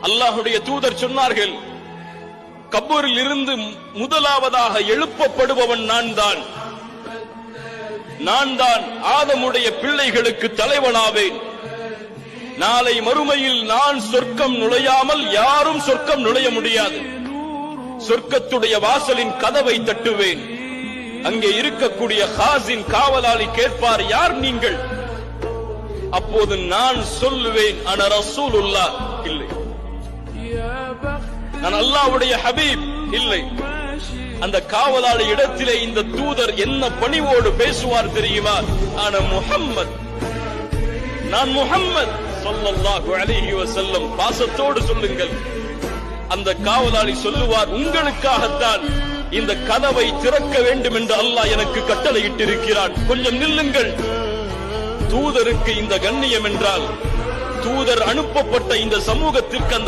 அல்லாஹ்வுடைய தூதர் சொன்னார்கள், கபூரில் இருந்து முதலாவதாக எழுப்பப்படுபவன் நான் தான் ஆதமுடைய பிள்ளைகளுக்கு தலைவனாவேன். நாளை மறுமையில் நான் சொர்க்கம் நுழையாமல் யாரும் சொர்க்கம் நுழைய முடியாது. சொர்க்கத்துடைய வாசலின் கதவை தட்டுவேன். அங்கே இருக்கக்கூடிய ஹாசின் காவலாளி கேட்பார், யார் நீங்கள்? அப்போது நான் சொல்லுவேன், அன ரசூலுல்லாஹ், இல்லை நான் அல்லாஹ்வுடைய ஹபீப், இல்லை. அந்த காவலாளி இடத்திலே இந்த தூதர் என்ன பணிவோடு பேசுவார் தெரியுமா? அன முஹம்மத், நான் முஹம்மத் ஸல்லல்லாஹு அலைஹி வஸல்லம். பாசத்தோடு சொல்லுங்கள். அந்த காவலாளி சொல்லுவார், உங்களுக்காகத்தான் இந்த கதவை திறக்க வேண்டும் என்று அல்லாஹ் எனக்கு கட்டளையிட்டிருக்கிறான், கொஞ்சம் நில்லுங்கள். தூதருக்கு இந்த கண்ணியம் என்றால், தூதர் அனுப்பப்பட்ட இந்த சமூகத்திற்கு அந்த